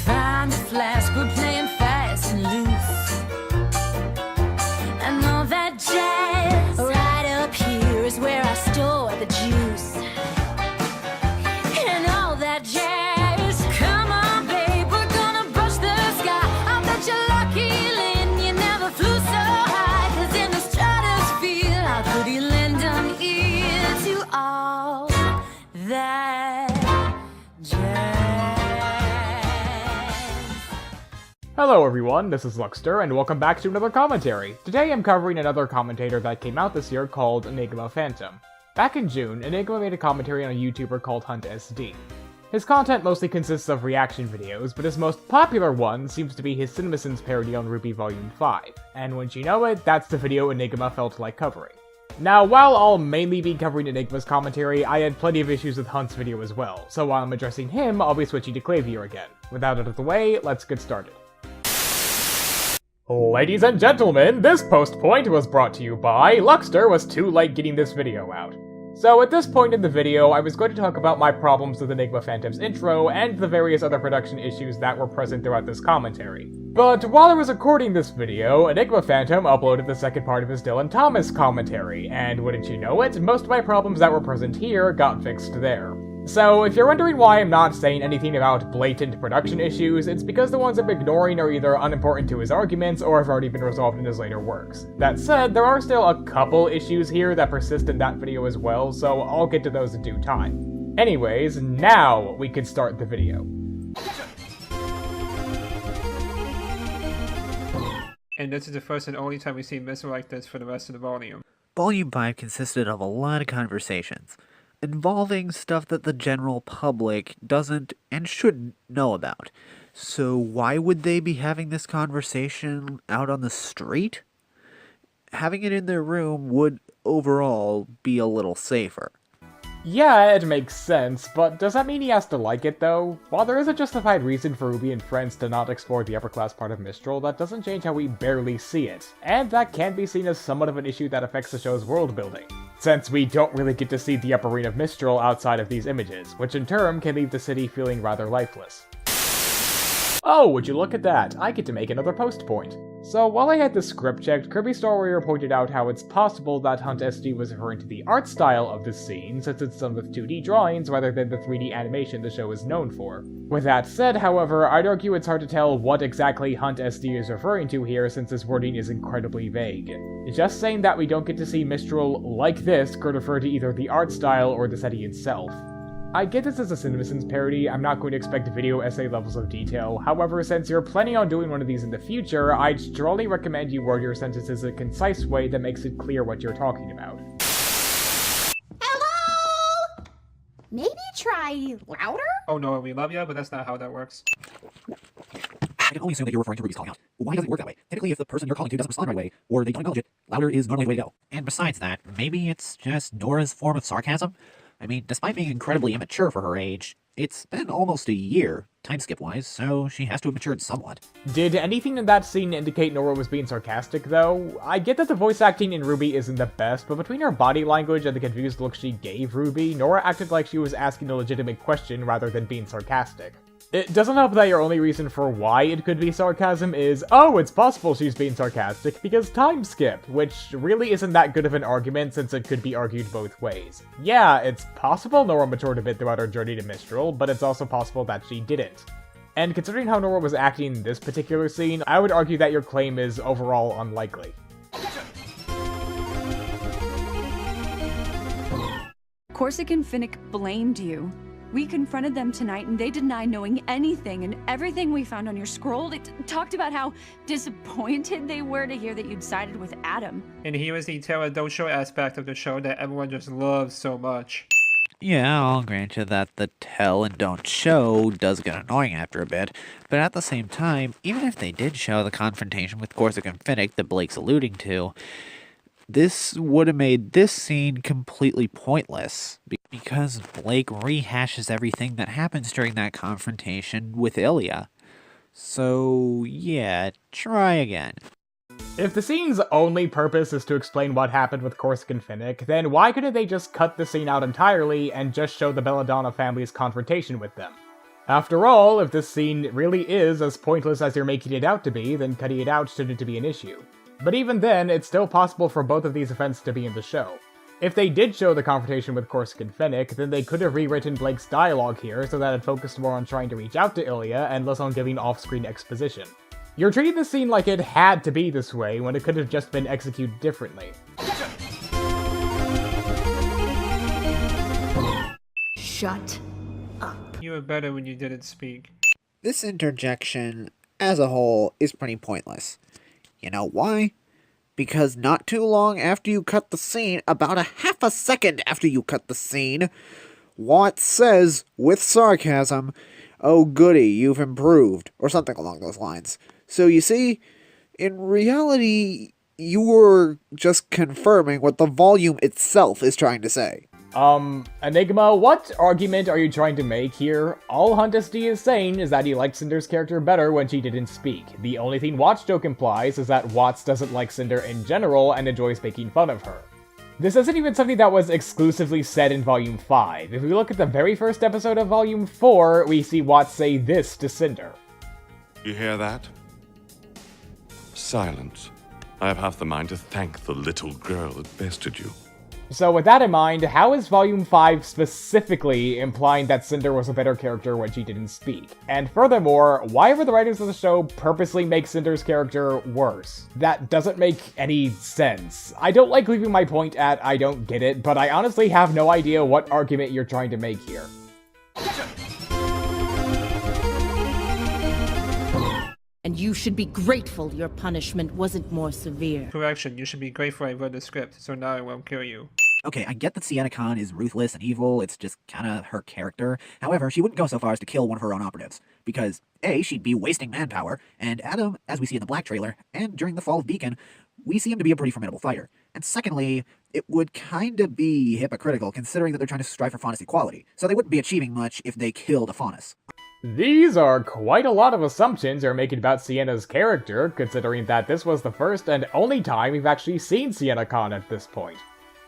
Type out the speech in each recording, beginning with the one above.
Find a flask, we're playing fast and loose. And all that jazz. Right up here is where I store the juice. And all that jazz. Come on, babe, we're gonna brush the sky. I bet you're lucky, Lynn, you never flew so high. 'Cause in the stratosphere, how could he lend an ear to all that jazz? Hello everyone, this is Luckster, and welcome back to another commentary. Today I'm covering another commentator that came out this year called Enigma Phantom. Back in June, Enigma made a commentary on a YouTuber called HuntSD. His content mostly consists of reaction videos, but his most popular one seems to be his CinemaSins parody on RWBY Volume 5, and wouldn't you know it, that's the video Enigma felt like covering. Now, while I'll mainly be covering Enigma's commentary, I had plenty of issues with Hunt's video as well, so while I'm addressing him, I'll be switching to Clavier again. With that out of the way, let's get started. Ladies and gentlemen, this post point was brought to you by Luckster was too late getting this video out. So at this point in the video, I was going to talk about my problems with Enigma Phantom's intro and the various other production issues that were present throughout this commentary. But while I was recording this video, Enigma Phantom uploaded the second part of his Dylan Thomas commentary, and wouldn't you know it, most of my problems that were present here got fixed there. So, if you're wondering why I'm not saying anything about blatant production issues, it's because the ones I'm ignoring are either unimportant to his arguments or have already been resolved in his later works. That said, there are still a couple issues here that persist in that video as well, so I'll get to those in due time. Anyways, now we can start the video. And this is the first and only time we see Missile like this for the rest of the volume. Volume 5 consisted of a lot of conversations, involving stuff that the general public doesn't and shouldn't know about. So why would they be having this conversation out on the street? Having it in their room would overall be a little safer. Yeah, it makes sense, but does that mean he has to like it though? While there is a justified reason for Ruby and friends to not explore the upper class part of Mistral, that doesn't change how we barely see it, and that can be seen as somewhat of an issue that affects the show's world building, since we don't really get to see the upper reign of Mistral outside of these images, which in turn can leave the city feeling rather lifeless. Oh, would you look at that, I get to make another post point. So while I had the script checked, Kirby Star Warrior pointed out how it's possible that HuntSD was referring to the art style of the scene, since it's done with 2D drawings rather than the 3D animation the show is known for. With that said, however, I'd argue it's hard to tell what exactly HuntSD is referring to here since his wording is incredibly vague. Just saying that we don't get to see Mistral like this could refer to either the art style or the setting itself. I get this as a CinemaSins parody, I'm not going to expect video essay levels of detail, however, since you're planning on doing one of these in the future, I'd strongly recommend you word your sentences in a concise way that makes it clear what you're talking about. Hello? Maybe try louder? Oh no, we love you, but that's not how that works. I can only assume that you're referring to Ruby's calling out. Why does it work that way? Typically, if the person you're calling to doesn't respond right away, or they don't acknowledge it, louder is normally the way to go. And besides that, maybe it's just Nora's form of sarcasm? I mean, despite being incredibly immature for her age, it's been almost a year, time skip-wise, so she has to have matured somewhat. Did anything in that scene indicate Nora was being sarcastic, though? I get that the voice acting in RWBY isn't the best, but between her body language and the confused look she gave RWBY, Nora acted like she was asking a legitimate question rather than being sarcastic. It doesn't help that your only reason for why it could be sarcasm is, oh, it's possible she's being sarcastic because time skipped, which really isn't that good of an argument since it could be argued both ways. Yeah, it's possible Nora matured a bit throughout her journey to Mistral, but it's also possible that she didn't. And considering how Nora was acting in this particular scene, I would argue that your claim is overall unlikely. Corsican Finnick blamed you. We confronted them tonight and they denied knowing anything, and everything we found on your scroll, it talked about how disappointed they were to hear that you'd sided with Adam. And here is the tell and don't show aspect of the show that everyone just loves so much. Yeah, I'll grant you that the tell and don't show does get annoying after a bit, but at the same time, even if they did show the confrontation with Corsican Finnick that Blake's alluding to, this would have made this scene completely pointless, because Blake rehashes everything that happens during that confrontation with Ilya. So, yeah, try again. If the scene's only purpose is to explain what happened with Corsican Finnick, then why couldn't they just cut the scene out entirely and just show the Belladonna family's confrontation with them? After all, if this scene really is as pointless as you're making it out to be, then cutting it out shouldn't be an issue. But even then, it's still possible for both of these events to be in the show. If they did show the confrontation with Corsican Finnick, then they could have rewritten Blake's dialogue here so that it focused more on trying to reach out to Ilya and less on giving off-screen exposition. You're treating this scene like it had to be this way, when it could have just been executed differently. Shut up. You were better when you didn't speak. This interjection, as a whole, is pretty pointless. You know why? Because not too long after you cut the scene, about a half a second after you cut the scene, Watts says, with sarcasm, "Oh goody, you've improved," or something along those lines. So you see, in reality, you were just confirming what the volume itself is trying to say. Enigma, what argument are you trying to make here? All Huntus D is saying is that he liked Cinder's character better when she didn't speak. The only thing Watchjoke implies is that Watts doesn't like Cinder in general and enjoys making fun of her. This isn't even something that was exclusively said in Volume 5. If we look at the very first episode of Volume 4, we see Watts say this to Cinder. You hear that? Silence. I have half the mind to thank the little girl that bested you. So with that in mind, how is Volume 5 specifically implying that Cinder was a better character when she didn't speak? And furthermore, why would the writers of the show purposely make Cinder's character worse? That doesn't make any sense. I don't like leaving my point at I don't get it, but I honestly have no idea what argument you're trying to make here. And you should be grateful your punishment wasn't more severe. Correction, you should be grateful I wrote the script, so now I won't kill you. Okay, I get that Sienna Khan is ruthless and evil, it's just kinda her character. However, she wouldn't go so far as to kill one of her own operatives. Because, A, she'd be wasting manpower, and Adam, as we see in the Black trailer, and during the Fall of Beacon, we see him to be a pretty formidable fighter. And secondly, it would kinda be hypocritical considering that they're trying to strive for Faunus equality, so they wouldn't be achieving much if they killed a Faunus. These are quite a lot of assumptions you're making about Sienna's character, considering that this was the first and only time we've actually seen Sienna Khan at this point.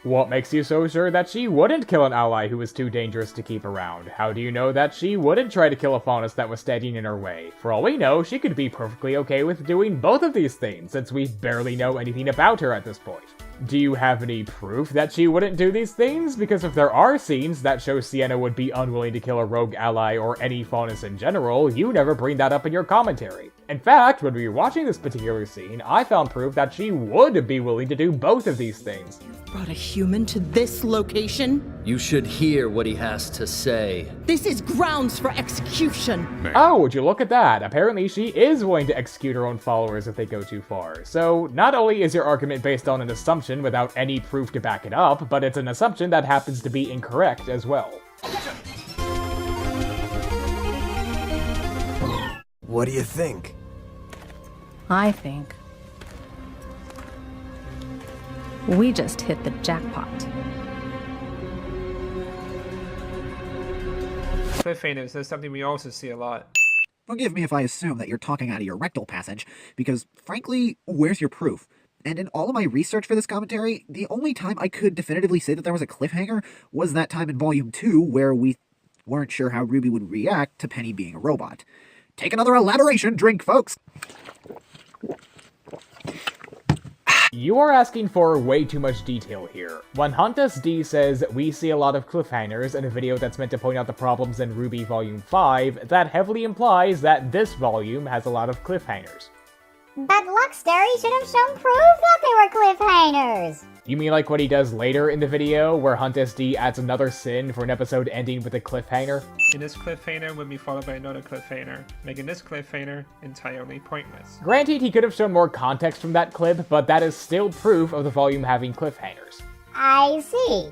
What makes you so sure that she wouldn't kill an ally who was too dangerous to keep around? How do you know that she wouldn't try to kill a Faunus that was standing in her way? For all we know, she could be perfectly okay with doing both of these things, since we barely know anything about her at this point. Do you have any proof that she wouldn't do these things? Because if there are scenes that show Sienna would be unwilling to kill a rogue ally or any Faunus in general, you never bring that up in your commentary. In fact, when we were watching this particular scene, I found proof that she would be willing to do both of these things. Brought a human to this location? You should hear what he has to say. This is grounds for execution. Oh, would you look at that? Apparently she is willing to execute her own followers if they go too far. So, not only is your argument based on an assumption without any proof to back it up, but it's an assumption that happens to be incorrect as well. What do you think? I think we just hit the jackpot. Cliffhangers, that's something we also see a lot. Forgive me if I assume that you're talking out of your rectal passage, because, frankly, where's your proof? And in all of my research for this commentary, the only time I could definitively say that there was a cliffhanger was that time in Volume 2 where we weren't sure how Ruby would react to Penny being a robot. Take another elaboration drink, folks! You are asking for way too much detail here. When Huntus D says, we see a lot of cliffhangers in a video that's meant to point out the problems in Ruby Volume 5, that heavily implies that this volume has a lot of cliffhangers. But Luckster, he should have shown proof that they were cliffhangers. You mean like what he does later in the video, where Huntus D adds another sin for an episode ending with a cliffhanger? And this cliffhanger would be followed by another cliffhanger, making this cliffhanger entirely pointless. Granted, he could have shown more context from that clip, but that is still proof of the volume having cliffhangers. I see.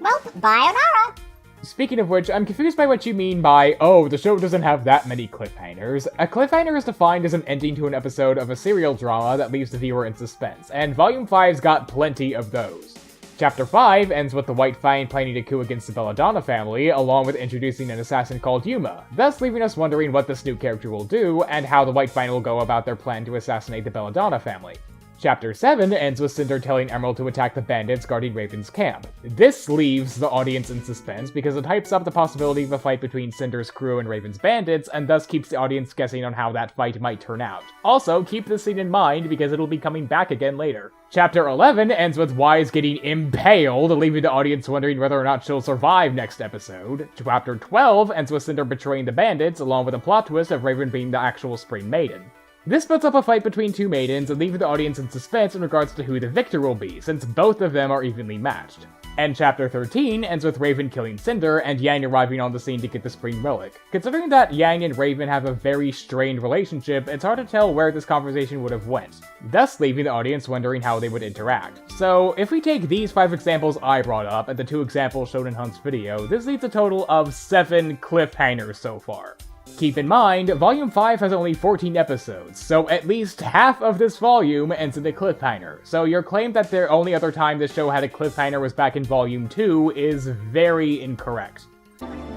Well, sayonara. Speaking of which, I'm confused by what you mean by, oh, the show doesn't have that many cliffhangers. A cliffhanger is defined as an ending to an episode of a serial drama that leaves the viewer in suspense, and Volume 5's got plenty of those. Chapter 5 ends with the White Fang planning a coup against the Belladonna family, along with introducing an assassin called Yuma, thus leaving us wondering what this new character will do, and how the White Fang will go about their plan to assassinate the Belladonna family. Chapter 7 ends with Cinder telling Emerald to attack the bandits guarding Raven's camp. This leaves the audience in suspense because it hypes up the possibility of a fight between Cinder's crew and Raven's bandits, and thus keeps the audience guessing on how that fight might turn out. Also, keep this scene in mind because it'll be coming back again later. Chapter 11 ends with Wise getting impaled, leaving the audience wondering whether or not she'll survive next episode. Chapter 12 ends with Cinder betraying the bandits, along with a plot twist of Raven being the actual Spring Maiden. This puts up a fight between two maidens and leaving the audience in suspense in regards to who the victor will be, since both of them are evenly matched. And Chapter 13 ends with Raven killing Cinder and Yang arriving on the scene to get the Spring Relic. Considering that Yang and Raven have a very strained relationship, it's hard to tell where this conversation would have went, thus leaving the audience wondering how they would interact. So, if we take these 5 examples I brought up and the 2 examples shown in Hunt's video, this leaves a total of 7 cliffhangers so far. Keep in mind, Volume 5 has only 14 episodes, so at least half of this volume ends in a cliffhanger, so your claim that the only other time the show had a cliffhanger was back in Volume 2 is very incorrect.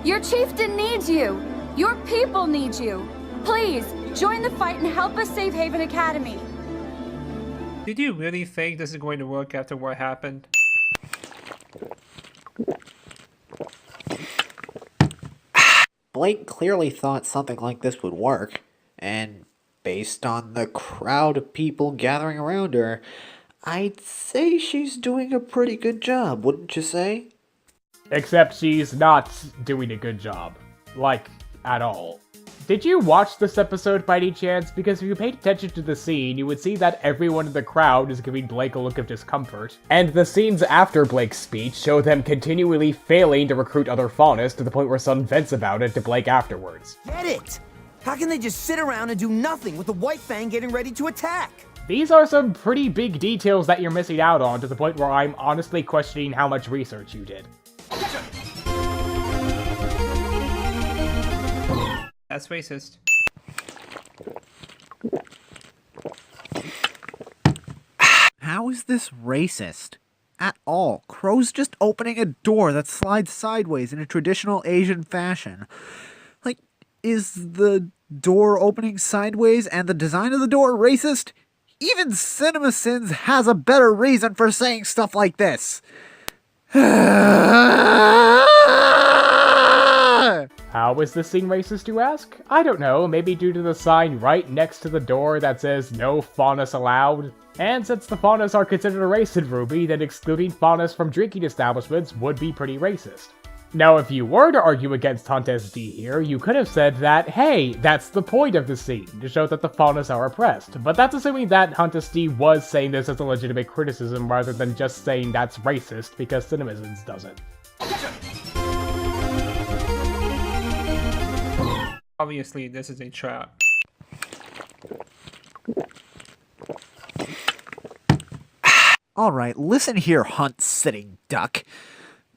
Your chieftain needs you! Your people need you! Please, join the fight and help us save Haven Academy! Did you really think this is going to work after what happened? Blake clearly thought something like this would work, and based on the crowd of people gathering around her, I'd say she's doing a pretty good job, wouldn't you say? Except she's not doing a good job. Like, at all. Did you watch this episode by any chance? Because if you paid attention to the scene, you would see that everyone in the crowd is giving Blake a look of discomfort. And the scenes after Blake's speech show them continually failing to recruit other faunists to the point where Sun vents about it to Blake afterwards. Get it! How can they just sit around and do nothing with the White Fang getting ready to attack? These are some pretty big details that you're missing out on to the point where I'm honestly questioning how much research you did. That's racist. How is this racist? At all. Crow's just opening a door that slides sideways in a traditional Asian fashion. Like, is the door opening sideways and the design of the door racist? Even CinemaSins has a better reason for saying stuff like this. How is this scene racist, you ask? I don't know, maybe due to the sign right next to the door that says no faunus allowed? And since the faunus are considered a race in RWBY, then excluding faunus from drinking establishments would be pretty racist. Now, if you were to argue against Hunt SD here, you could have said that, hey, that's the point of the scene, to show that the faunus are oppressed, but that's assuming that Hunt SD was saying this as a legitimate criticism rather than just saying that's racist because CinemaSins doesn't. Obviously, this is a trap. Alright, listen here, Hunt sitting duck.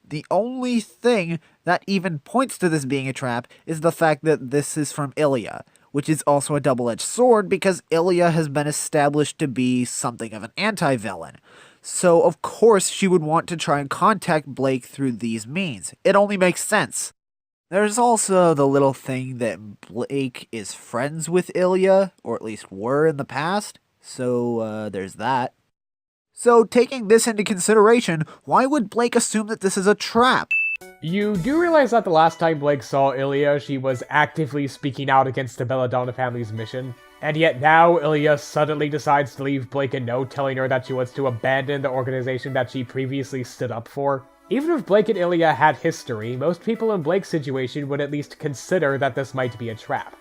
The only thing that even points to this being a trap is the fact that this is from Ilya, which is also a double-edged sword because Ilya has been established to be something of an anti-villain. So, of course, she would want to try and contact Blake through these means. It only makes sense. There's also the little thing that Blake is friends with Ilya, or at least were in the past, so there's that. So, taking this into consideration, why would Blake assume that this is a trap? You do realize that the last time Blake saw Ilya, she was actively speaking out against the Belladonna family's mission? And yet now, Ilya suddenly decides to leave Blake a note telling her that she wants to abandon the organization that she previously stood up for? Even if Blake and Ilya had history, most people in Blake's situation would at least consider that this might be a trap.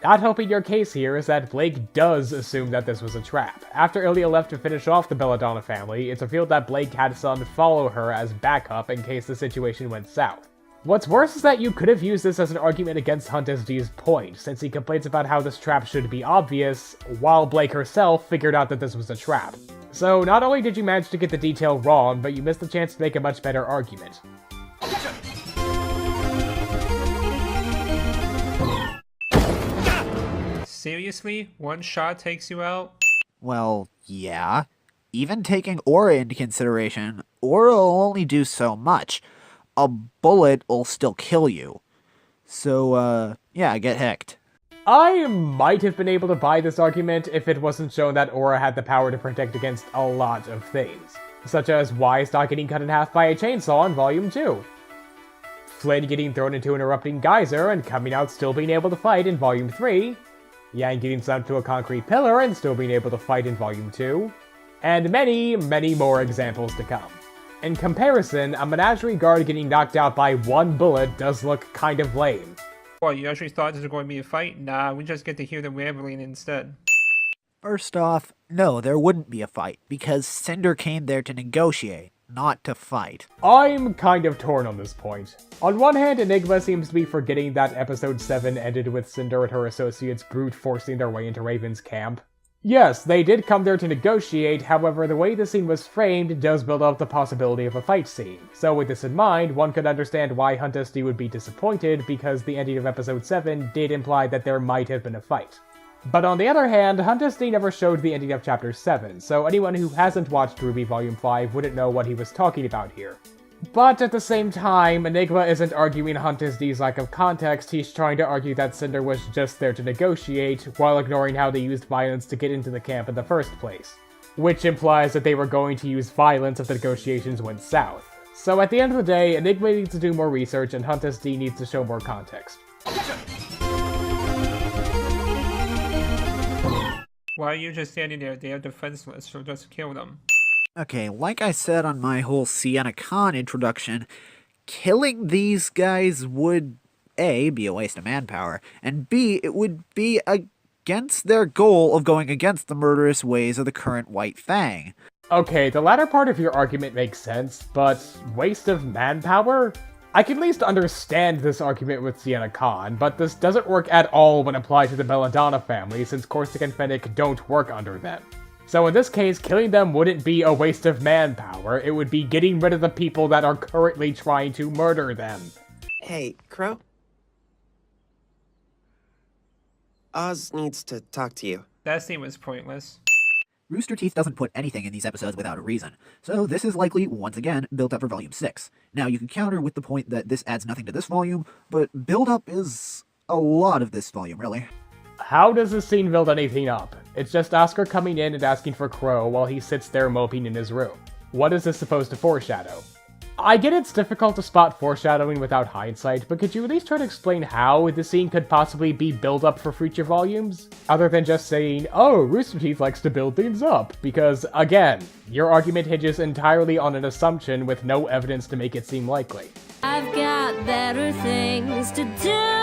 Not helping your case here is that Blake does assume that this was a trap. After Ilya left to finish off the Belladonna family, it's revealed that Blake had Sun follow her as backup in case the situation went south. What's worse is that you could have used this as an argument against Hunt SD's point, since he complains about how this trap should be obvious, while Blake herself figured out that this was a trap. So not only did you manage to get the detail wrong, but you missed the chance to make a much better argument. Seriously? One shot takes you out? Well, yeah. Even taking aura into consideration, aura will only do so much. A bullet will still kill you. So, yeah, get hicked. I might have been able to buy this argument if it wasn't shown that Aura had the power to protect against a lot of things, such as Wise not getting cut in half by a chainsaw in Volume 2, Flynn getting thrown into an erupting geyser and coming out still being able to fight in Volume 3, Yang getting slammed to a concrete pillar and still being able to fight in Volume 2, and many, many more examples to come. In comparison, a Menagerie guard getting knocked out by one bullet does look kind of lame. What, you actually thought this was going to be a fight? Nah, we just get to hear them rambling instead. First off, no, there wouldn't be a fight, because Cinder came there to negotiate, not to fight. I'm kind of torn on this point. On one hand, Enigma seems to be forgetting that episode 7 ended with Cinder and her associates brute forcing their way into Raven's camp. Yes, they did come there to negotiate, however, the way the scene was framed does build up the possibility of a fight scene. So with this in mind, one could understand why Hunt SD would be disappointed, because the ending of episode 7 did imply that there might have been a fight. But on the other hand, Hunt SD never showed the ending of chapter 7, so anyone who hasn't watched Ruby Volume 5 wouldn't know what he was talking about here. But at the same time, Enigma isn't arguing Hunt SD's lack of context, he's trying to argue that Cinder was just there to negotiate, while ignoring how they used violence to get into the camp in the first place. Which implies that they were going to use violence if the negotiations went south. So at the end of the day, Enigma needs to do more research and Hunt SD needs to show more context. Why are you just standing there? They are defenseless, so just kill them. Okay, like I said on my whole Sienna Khan introduction, killing these guys would A, be a waste of manpower, and B, it would be against their goal of going against the murderous ways of the current White Fang. Okay, the latter part of your argument makes sense, but waste of manpower? I can at least understand this argument with Sienna Khan, but this doesn't work at all when applied to the Belladonna family, since Corsic and Fennec don't work under them. So in this case, killing them wouldn't be a waste of manpower, it would be getting rid of the people that are currently trying to murder them. Hey, Crow? Oz needs to talk to you. That scene was pointless. Rooster Teeth doesn't put anything in these episodes without a reason, so this is likely, once again, built up for Volume 6. Now, you can counter with the point that this adds nothing to this volume, but build-up is a lot of this volume, really. How does this scene build anything up? It's just Oscar coming in and asking for Crow while he sits there moping in his room. What is this supposed to foreshadow? I get it's difficult to spot foreshadowing without hindsight, but could you at least try to explain how the scene could possibly be build up for future volumes? Other than just saying, oh, Rooster Teeth likes to build things up, because, again, your argument hinges entirely on an assumption with no evidence to make it seem likely. I've got better things to do.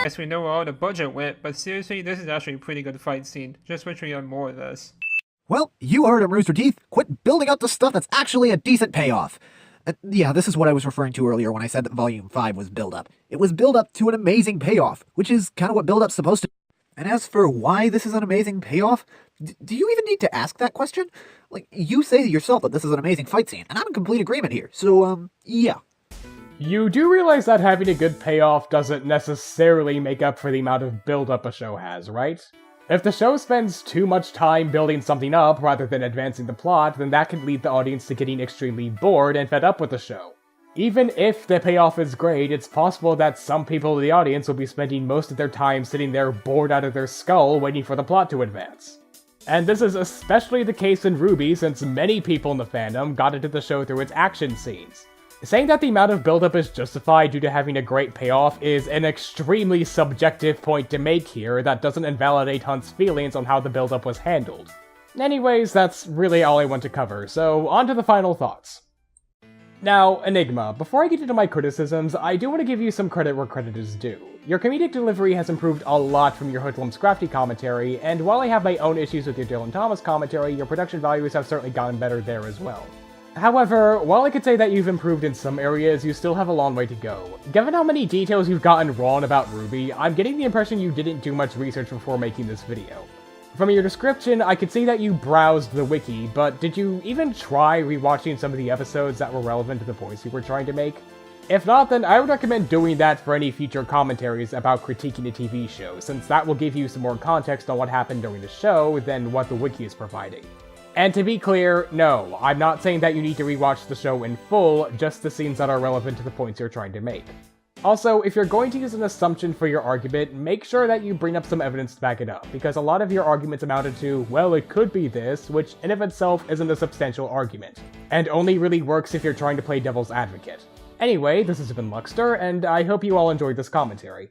Guess we know where all the budget went, but seriously, this is actually a pretty good fight scene. Just wish we had more of this. Well, you heard him, Rooster Teeth. Quit building up the stuff that's actually a decent payoff. Yeah, this is what I was referring to earlier when I said that Volume 5 was build-up. It was build-up to an amazing payoff, which is kind of what build-up's supposed to do. And as for why this is an amazing payoff, do you even need to ask that question? Like, you say yourself that this is an amazing fight scene, and I'm in complete agreement here, so, yeah. You do realize that having a good payoff doesn't necessarily make up for the amount of build-up a show has, right? If the show spends too much time building something up rather than advancing the plot, then that can lead the audience to getting extremely bored and fed up with the show. Even if the payoff is great, it's possible that some people in the audience will be spending most of their time sitting there bored out of their skull waiting for the plot to advance. And this is especially the case in Ruby, since many people in the fandom got into the show through its action scenes. Saying that the amount of buildup is justified due to having a great payoff is an extremely subjective point to make here that doesn't invalidate Hunt's feelings on how the buildup was handled. Anyways, that's really all I want to cover, so on to the final thoughts. Now, Enigma, before I get into my criticisms, I do want to give you some credit where credit is due. Your comedic delivery has improved a lot from your Hoodlum's crafty commentary, and while I have my own issues with your Dylan Thomas commentary, your production values have certainly gotten better there as well. However, while I could say that you've improved in some areas, you still have a long way to go. Given how many details you've gotten wrong about Ruby, I'm getting the impression you didn't do much research before making this video. From your description, I could see that you browsed the wiki, but did you even try rewatching some of the episodes that were relevant to the points you were trying to make? If not, then I would recommend doing that for any future commentaries about critiquing a TV show, since that will give you some more context on what happened during the show than what the wiki is providing. And to be clear, no, I'm not saying that you need to rewatch the show in full, just the scenes that are relevant to the points you're trying to make. Also, if you're going to use an assumption for your argument, make sure that you bring up some evidence to back it up, because a lot of your arguments amounted to, well, it could be this, which in of itself isn't a substantial argument, and only really works if you're trying to play devil's advocate. Anyway, this has been Luckster, and I hope you all enjoyed this commentary.